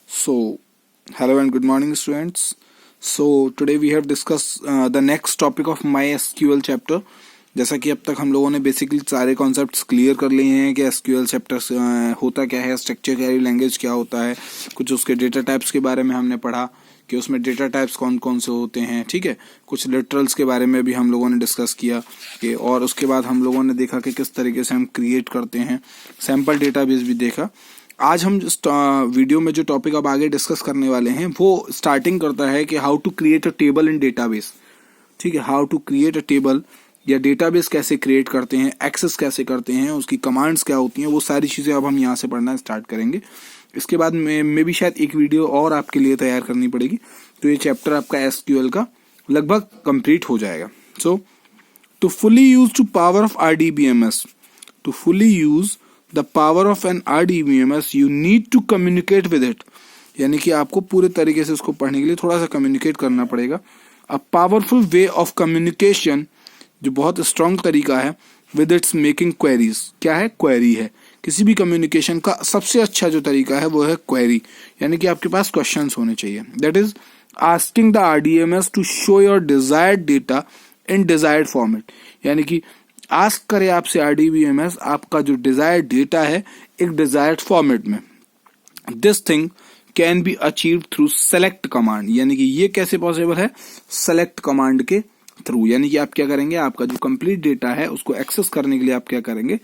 So, hello and good morning, students. So, today we have discussed the next topic of MySQL chapter. जैसा कि अब तक हम लोगों ने बेसिकली सारे कॉन्सेप्ट्स क्लियर कर लिए हैं कि एसक्यूएल चैप्टर होता क्या है, स्ट्रक्चर क्वेरी लैंग्वेज क्या होता है, कुछ उसके डेटा टाइप्स के बारे में हमने पढ़ा कि उसमें डेटा टाइप्स कौन कौन से होते हैं, ठीक है। कुछ लिटरल्स के बारे में भी हम लोगों ने डिस्कस किया कि, और उसके बाद हम लोगों ने देखा कि किस तरीके से हम क्रिएट करते हैं, सैम्पल डेटाबेस भी देखा। आज हम वीडियो में जो टॉपिक अब आगे डिस्कस करने वाले हैं वो स्टार्टिंग करता है कि how to create a table in database, ठीक है। How to create a table या डेटाबेस कैसे क्रिएट करते हैं, एक्सेस कैसे करते हैं, उसकी कमांड्स क्या होती हैं, वो सारी चीजें अब हम यहाँ से पढ़ना स्टार्ट करेंगे। इसके बाद में भी शायद एक वीडियो और आपके लिए तैयार करनी पड़ेगी, तो ये चैप्टर आपका एसक्यूएल का लगभग कंप्लीट हो जाएगा। So to fully use to power of RDBMS, to fully use the power of an RDBMS you need to communicate with it, यानी कि आपको पूरे तरीके से उसको पढ़ने के लिए थोड़ा सा कम्युनिकेट करना पड़ेगा। A powerful way of communication, जो बहुत स्ट्रॉन्ग तरीका है, विद इट्स मेकिंग क्वेरीज। क्या है? क्वेरी है। किसी भी कम्युनिकेशन का सबसे अच्छा जो तरीका है वो है क्वेरी, यानी कि आपके पास क्वेश्चंस होने चाहिए। That is asking the RDMS to show your desired data in desired format, यानी कि आस्क करे आपसे RDBMS आपका जो डिजायर्ड डेटा है एक डिजायर्ड फॉर्मेट में। This thing can be achieve through select command, यानी कि ये कैसे पॉसिबल है? सेलेक्ट कमांड के थ्रू, यानी कि आप क्या करेंगे, आपका जो कंप्लीट डेटा है उसको एक्सेस करने के लिए आप क्या करेंगे?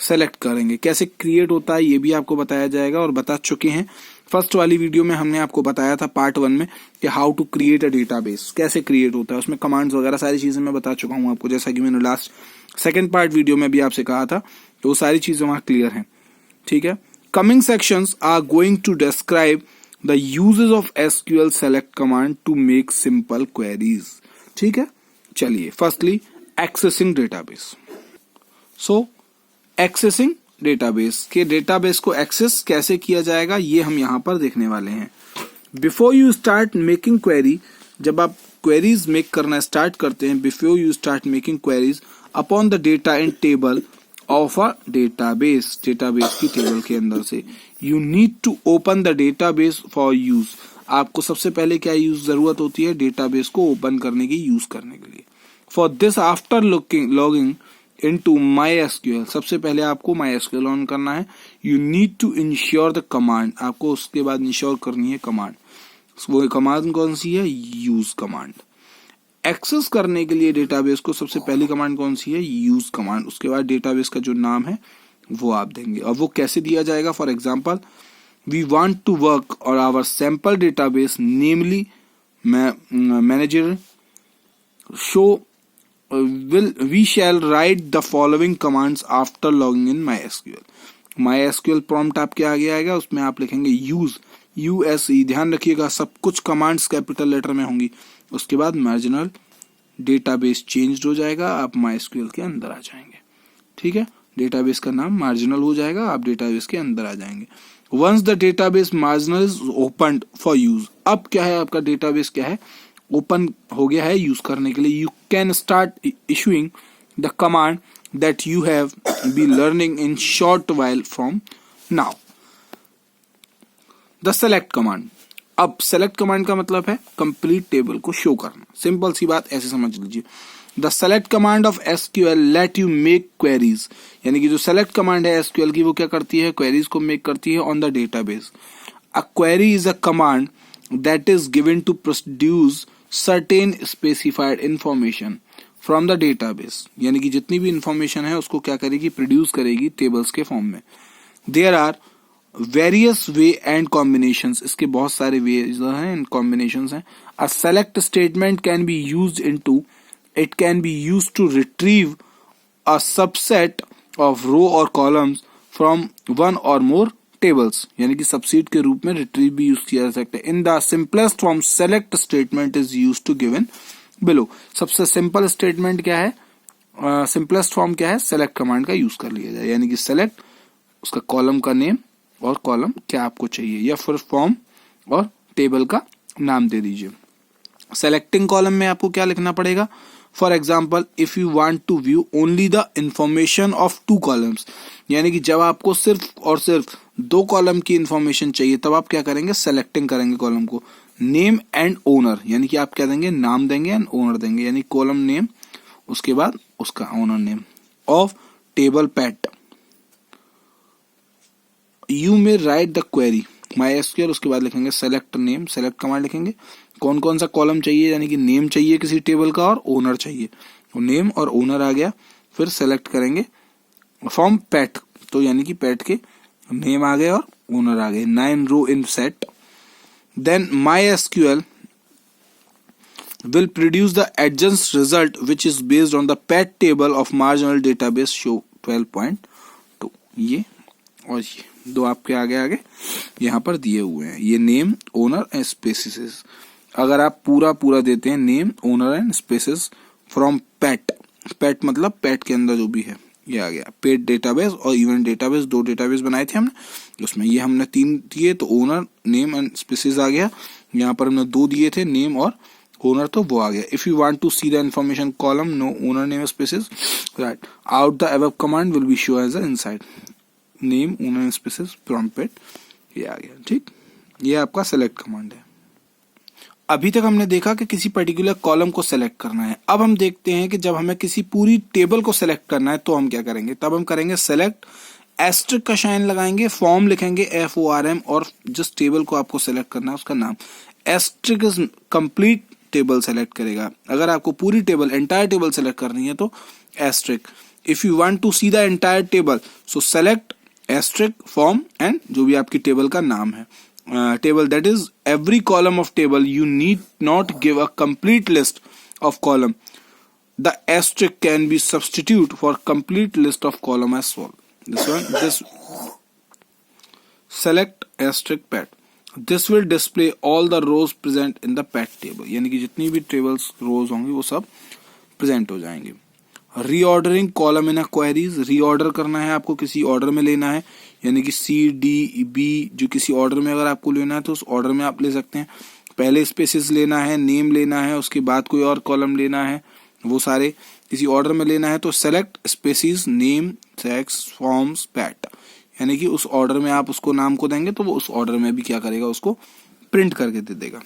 सेलेक्ट करेंगे। कैसे क्रिएट होता है ये भी आपको बताया जाएगा, और बता चुके हैं फर्स्ट वाली वीडियो में हमने आपको बताया था पार्ट 1 में कि how to create a database कैसे क्रिएट होता है, उसमें कमांड्स वगैरह सारी चीजें मैं बता चुका हूं आपको, जैसा कि मैंने लास्ट सेकेंड पार्ट वीडियो में भी आपसे कहा था, तो वो सारी चीजें वहां क्लियर हैं, ठीक है। Coming sections are going to describe the uses of SQL select command to make simple queries, ठीक है। चलिए, firstly accessing database. So accessing database के डेटाबेस को एक्सेस कैसे किया जाएगा ये हम यहां पर देखने वाले हैं। Before you start making query, जब आप क्वेरीज मेक करना स्टार्ट करते हैं, before you start making queries upon the data in table of a database, database की टेबल के अंदर से, you need to open the database for use. आपको सबसे पहले क्या यूज जरूरत होती है? डेटाबेस को ओपन करने की, यूज करने के लिए। For this after logging into MySQL, सबसे पहले आपको MySQL ऑन करना है। You need to ensure the command, आपको उसके बाद इंश्योर करनी है कमांड। वो कमांड कौन सी है? Use command. एक्सेस करने के लिए डेटाबेस को सबसे पहली कमांड कौन सी है? Use command. उसके बाद डेटाबेस का जो नाम है वो आप देंगे, और वो कैसे दिया जाएगा? For example, we want to work on our sample database, namely manager show we shall write the following commands after logging in MySQL. MySQL prompt आपके आगे आएगा, उसमें आप लिखेंगे use, ध्यान रखिएगा सब कुछ कमांड्स कैपिटल लेटर में होंगी। उसके बाद मार्जिनल डेटाबेस चेंज हो जाएगा, आप MySQL के अंदर आ जाएंगे, ठीक है। डेटाबेस का नाम मार्जिनल हो जाएगा, आप डेटाबेस के अंदर आ जाएंगे। Once the database marginal is opened for use, अब क्या है, आपका डेटाबेस क्या है? ओपन हो गया है यूज करने के लिए। You can start issuing the command that you have be learning in short while from now. The select command, अब सेलेक्ट कमांड का मतलब है कंप्लीट टेबल को शो करना। सिंपल सी बात, ऐसे समझ लीजिए। The select command of SQL let you make queries, यानी कि जो सेलेक्ट कमांड है SQL की वो क्या करती है? क्वेरीज को मेक करती है on the database. A query is a command that is given to produce certain specified information from the database, यानी कि जितनी भी इंफॉर्मेशन है उसको क्या करेगी? प्रोड्यूस करेगी टेबल्स के फॉर्म में। There are various way and combinations, इसके बहुत सारे वेज हैं एंड कॉम्बिनेशंस हैं। A select statement can be used into, it can be used to retrieve a subset of row or columns from one or more tables, यानी कि subset के रूप में रिट्रीव भी यूज किया जा सकता है। In the simplest form select statement is use to given below, सबसे सिंपल स्टेटमेंट क्या है? सिंपलेस्ट फॉर्म क्या है? सेलेक्ट कमांड का यूज कर लिया जाए, यानी कि सेलेक्ट, उसका कॉलम का नेम और कॉलम क्या आपको चाहिए, या फिर फॉर्म और टेबल का नाम दे दीजिए। सेलेक्टिंग कॉलम में आपको क्या लिखना पड़ेगा? For example if you want to view only the information of 2 columns, यानी कि जब आपको सिर्फ और सिर्फ 2 कॉलम की इंफॉर्मेशन चाहिए तब आप क्या करेंगे, सेलेक्टिंग करेंगे कॉलम को, नेम एंड ओनर, यानी कि आप क्या देंगे, नाम देंगे एंड ओनर देंगे, यानी कॉलम नेम उसके बाद उसका owner name of table PAT. You may right the query MySQL, उसके बाद लिखेंगे सेलेक्ट नेम, सेलेक्ट कमांड लिखेंगे, कौन कौन सा कॉलम चाहिए, यानी कि नेम चाहिए किसी टेबल का और ओनर चाहिए, तो नेम और ओनर आ गया, फिर सेलेक्ट करेंगे फ्रॉम पैट, तो यानी कि पैट के नेम आ गए और ओनर आ गए, 9 row in set. Then MySQL will produce the adjacent result which is based on the pet table of marginal database show 12.2। ये और ये 2 आपके आगे यहाँ पर दिए हुए हैं, ये नेम ओनर एंड स्पेसिस। अगर आप पूरा देते हैं name owner and species from pet, pet मतलब पैट के अंदर जो भी है, ये आ गया पेट डेटाबेस और इवेंट डेटाबेस, 2 डेटाबेस बनाए थे हमने, उसमें ये हमने 3 दिए, तो ओनर नेम एंड स्पेसिस आ गया, यहाँ पर हमने 2 दिए थे नेम और ओनर, तो वो आ गया। If you want to see the information column no owner name species write out the above command will be show as inside name owner species from pet, ये आ गया। ठीक, ये आपका सेलेक्ट कमांड है। अभी तक हमने देखा कि किसी पर्टिकुलर कॉलम को सेलेक्ट करना है। अब हम देखते हैं कि जब हमें किसी पूरी टेबल को सेलेक्ट करना है तो हम क्या करेंगे, तब हम करेंगे सेलेक्ट, एस्ट्रिक का साइन लगाएंगे, फॉर्म लिखेंगे FORM और जिस टेबल को आपको सेलेक्ट करना है उसका नाम, asterisk is complete table select करेगा। अगर आपको पूरी टेबल एंटायर टेबल सेलेक्ट करनी है तो asterisk. If you want to see the entire table so select asterisk from and जो भी आपकी टेबल का नाम है, table, that is every column of table you need not give a complete list of column, the asterisk can be substitute for complete list of column as well. This select asterisk pet, this will display all the rows present in the pet table, यानी कि जितनी भी tables rows होंगी वो सब present हो जाएंगे। Reordering column in a queries, reorder करना है आपको, किसी ऑर्डर में लेना है, यानी कि C-D-B जो किसी ऑर्डर में अगर आपको लेना है तो उस ऑर्डर में आप ले सकते हैं। पहले स्पेसिस लेना है, नेम लेना है, उसके बाद कोई और कॉलम लेना है, वो सारे किसी ऑर्डर में लेना है तो select species name sex from pet, यानी कि उस ऑर्डर में आप उसको नाम को देंगे तो वो उस ऑर्डर में भी क्या करेगा, उसको प्रिंट करके दे देगा।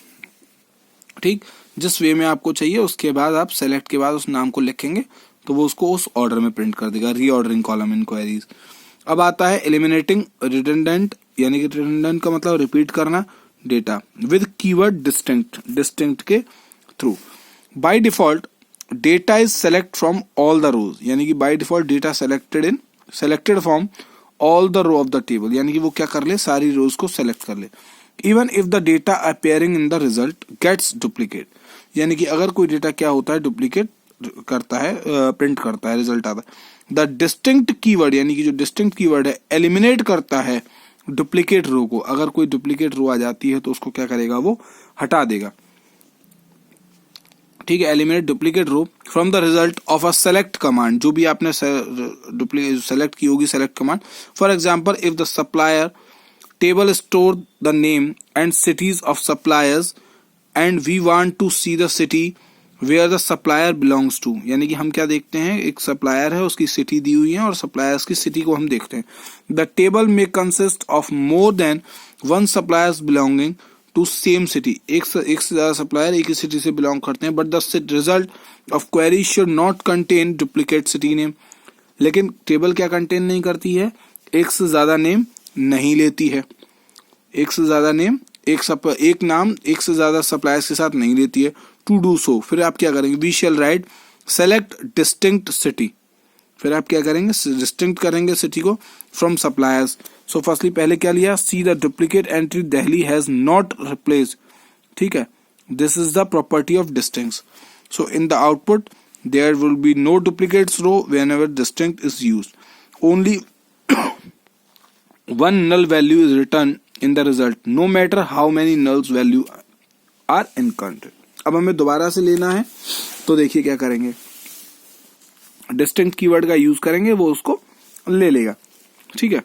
ठीक, जिस वे में आपको चाहिए उसके बाद आप सेलेक्ट के बाद उस नाम को लिखेंगे तो वो उसको उस ऑर्डर में प्रिंट कर देगा। Reordering column in queries. अब आता है एलिमिनेटिंग रिडंडेंट, यानी कि रिडंडेंट का मतलब रिपीट करना data with keyword distinct, distinct के through. By default data is select from all the rows, यानी कि by default data selected from all the row of the table, यानी कि वो क्या कर ले, सारी रोज को सेलेक्ट कर ले। Even if the data appearing in the result gets duplicate, यानी कि अगर कोई डेटा क्या होता है, डुप्लीकेट करता है, प्रिंट करता है, रिजल्ट आता है। द डिस्टिंक्ट कीवर्ड, यानी कि जो डिस्टिंक्ट कीवर्ड है एलिमिनेट करता है डुप्लीकेट रो को। अगर कोई डुप्लीकेट रो आ जाती है तो उसको क्या करेगा, वो हटा देगा। ठीक है, eliminate duplicate row from the result of a select command, जो भी आपने सेलेक्ट की होगी select command. For example if the supplier table store the name and cities of suppliers and we want to see the city where the supplier belongs to, यानी कि हम क्या देखते हैं, एक सप्लायर है उसकी सिटी दी हुई है और सप्लायर्स की सिटी को हम देखते हैं। द टेबल में consist of more than 1 suppliers belonging to same city, एक से ज्यादा सप्लायर एक ही सिटी से बिलोंग करते हैं। But the result of query should not contain duplicate city name, लेकिन टेबल क्या कंटेन नहीं करती है, एक से ज्यादा नेम नहीं लेती है, एक से ज्यादा नेम एक नाम एक से ज्यादा सप्लायर्स के साथ नहीं लेती है। टू डू सो फिर आप क्या करेंगे, we shall write select distinct city, फिर आप क्या करेंगे, डिस्टिंक्ट करेंगे सिटी को फ्रॉम सप्लायर्स। सो फर्स्टली पहले क्या लिया, see the duplicate entry Delhi has not replaced, ठीक है, this is the property of distinct. So in the output there will be no duplicates row whenever distinct is used, only one null value is returned in the result no matter how many nulls value are encountered। अब हमें दोबारा से लेना है तो देखिए क्या करेंगे, डिस्टिंक्ट कीवर्ड का यूज करेंगे, वो उसको ले लेगा। ठीक है,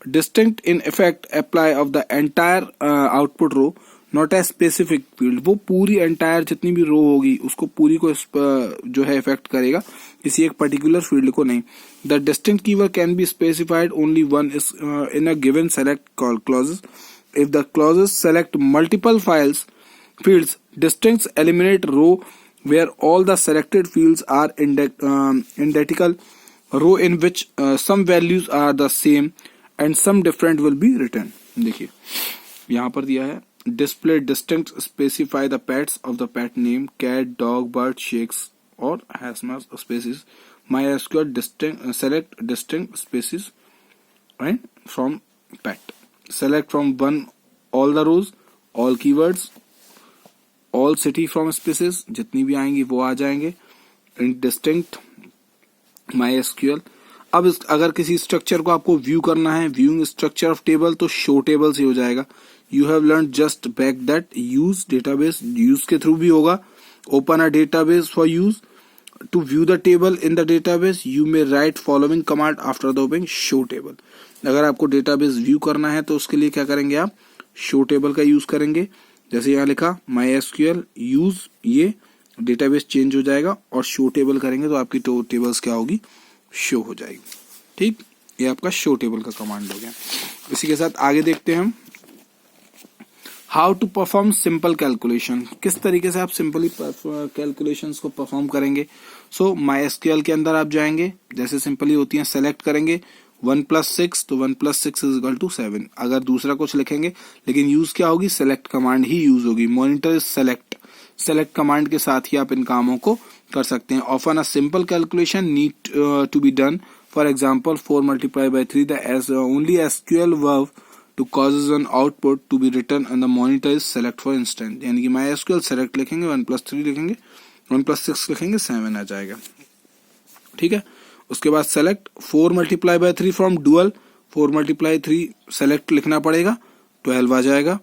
distinct in effect apply of the entire output row not a specific field. वो पूरी एंटायर जितनी भी रो होगी उसको पूरी को जो है इफेक्ट करेगा, किसी एक पर्टिकुलर फील्ड को नहीं। The distinct keyword can be specified only one is in a given select clauses. If the clauses select multiple fields, distincts eliminate row where all the selected fields are identical, row in which some values are the same and some different will be written। देखिए यहाँ पर दिया है display distinct specify the pets of the pet name cat dog bird shakes or has species। MySQL select distinct species right from pet, select from one all the rows, all keywords, all city from species, जितनी भी आएंगी वो आ जाएंगे इन distinct MySQL। अब अगर किसी structure को आपको व्यू करना है, व्यूइंग स्ट्रक्चर ऑफ टेबल, तो शो टेबल से हो जाएगा। You have learn just back that use database, use के थ्रू भी होगा। Open a database for use to view the table in the database you may write following command after the opening show table. अगर आपको database view करना है तो उसके लिए क्या करेंगे आप, शो टेबल का यूज करेंगे। जैसे यहाँ लिखा MySQL यूज, ये डेटाबेस चेंज हो जाएगा और शो टेबल करेंगे तो आपकी टेबल्स क्या होगी, शो हो जाएगी। ठीक, ये आपका शो टेबल का कमांड हो गया। इसी के साथ आगे देखते हैं हम how to perform simple calculation. किस तरीके से आप सिंपली कैलकुलेशंस को परफॉर्म करेंगे। सो MySQL के अंदर आप जाएंगे, जैसे सिंपली होती है, सेलेक्ट करेंगे 1 + 6 तो 1 + 6 = 7। अगर दूसरा कुछ लिखेंगे लेकिन यूज क्या होगी, सेलेक्ट कमांड ही यूज होगी। मॉनिटर सेलेक्ट कमांड के साथ ही आप इन कामों को कर सकते हैं। Often a simple calculation need to be done, for example 4 × 3 the only SQL verb to causes an output to be written and the monitor is select for instance। यानी कि MySQL select लिखेंगे, 1 + 3 लिखेंगे, 1 + 6 लिखेंगे, 7 आ जाएगा। ठीक है, उसके बाद सेलेक्ट 4 × 3 फ्रॉम डुअल, 4 × 3 सेलेक्ट लिखना पड़ेगा, 12 आ जाएगा।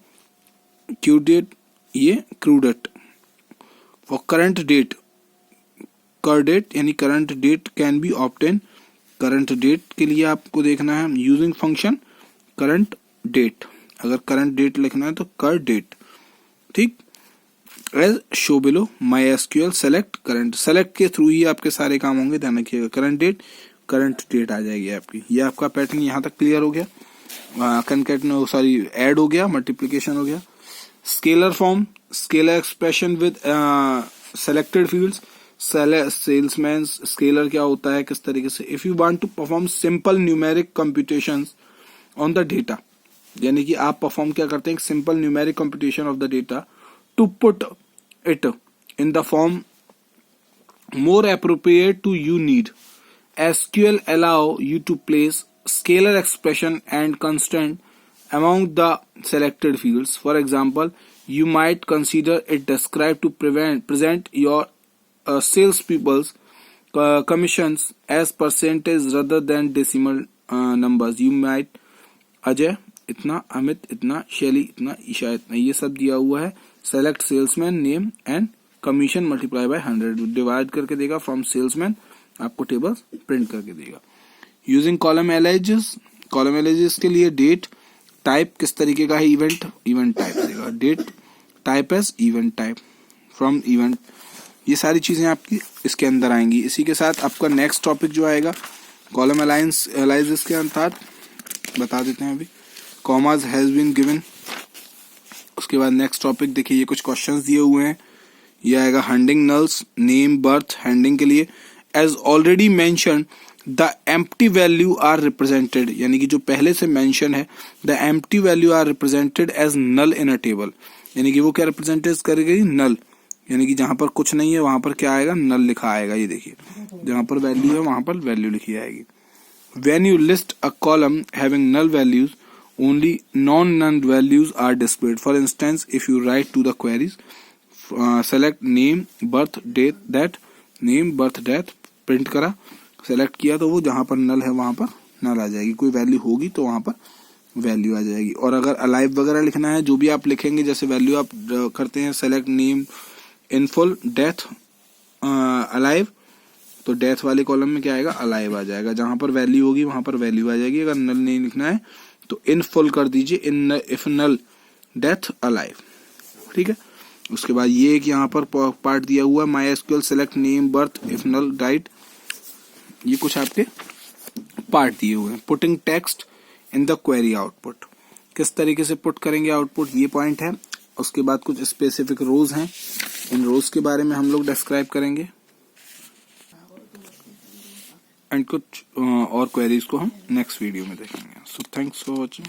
क्यू डेट, ये क्रू डेट। फॉर करंट डेट, कर डेट यानी current date can be obtain. Current date के लिए आपको देखना है यूजिंग फंक्शन करंट डेट। अगर करंट डेट लिखना है तो कर डेट। ठीक, as show below MySQL select current, select के थ्रू ही आपके सारे काम होंगे, ध्यान रखिएगा। करंट डेट आ जाएगी आपकी। ये आपका पैटर्न यहाँ तक क्लियर हो गया। ऐड हो गया, मल्टीप्लीकेशन हो गया। Scalar form, scalar expression with selected fields. Salesman scalar क्या होता है, किस तरीके से। If you want to perform simple numeric computations on the data, यानी कि आप परफॉर्म क्या करते हैं, simple numeric computation of the data to put it in the form more appropriate to you need. SQL allow you to place scalar expression and constant among the selected fields. For example, you might consider it described to present your salespeople's commissions as percentage rather than decimal numbers. You might Ajay इतना, अमित इतना, शैली इतना, ईशा इतना, ये सब दिया हुआ है। Select salesman name and commission multiply by 100, divide करके देगा फ्रॉम सेल्समैन, आपको टेबल प्रिंट करके देगा। यूजिंग कॉलम एलाइजेस के लिए डेट टाइप किस तरीके का है, इवेंट टाइप देगा। Date type as event type from event, ये सारी चीजें आपकी इसके अंदर आएंगी। इसी के साथ आपका नेक्स्ट टॉपिक जो आएगा कॉलम एलाइजेस के अंतर्गत बता देते हैं। अभी कॉमाज हैज बीन गिवन। उसके बाद नेक्स्ट टॉपिक देखिए, ये कुछ क्वेश्चंस दिए हुए हैं। ये आएगा handling nulls, name birth handling के लिए। As already mention the empty value are represented, यानी कि जो पहले से मेंशन है, the empty value are represented as null in a table, यानी कि वो क्या रिप्रेजेंटेड करेगी, नल, यानी कि जहां पर कुछ नहीं है वहां पर क्या आएगा, नल लिखा आएगा। ये देखिए जहां पर वैल्यू है वहां पर वैल्यू लिखी आएगी। When you list a column having null values, only non-null values are displayed. For instance, if you write to the queries, select name, birth, date, that, name, birth, death, print करा, select किया तो वो जहां पर null है वहां पर null आ जाएगी। कोई वैल्यू होगी तो वहां पर वैल्यू आ जाएगी। और अगर alive वगैरह लिखना है, जो भी आप लिखेंगे, जैसे वैल्यू आप करते हैं select name in full, death, alive, तो डेथ वाले कॉलम में क्या आएगा, अलाइव आ जाएगा। जहां पर वैल्यू होगी वहां पर वैल्यू आ जाएगी। अगर नल नहीं लिखना है तो इन फुल कर दीजिए, in if null death alive. ठीक है। उसके बाद ये एक यहाँ पर पार्ट दिया हुआ है my SQL select name birth if null diet, ये कुछ आपके पार्ट दिए हुए हैं। Putting text in the query output, किस तरीके से पुट करेंगे आउटपुट, ये पॉइंट है। उसके बाद कुछ स्पेसिफिक रोज हैं, इन रोज के बारे में हम लोग डिस्क्राइब करेंगे एंड कुछ और क्वेरीज को हम नेक्स्ट वीडियो में देखेंगे। So thanks for watching.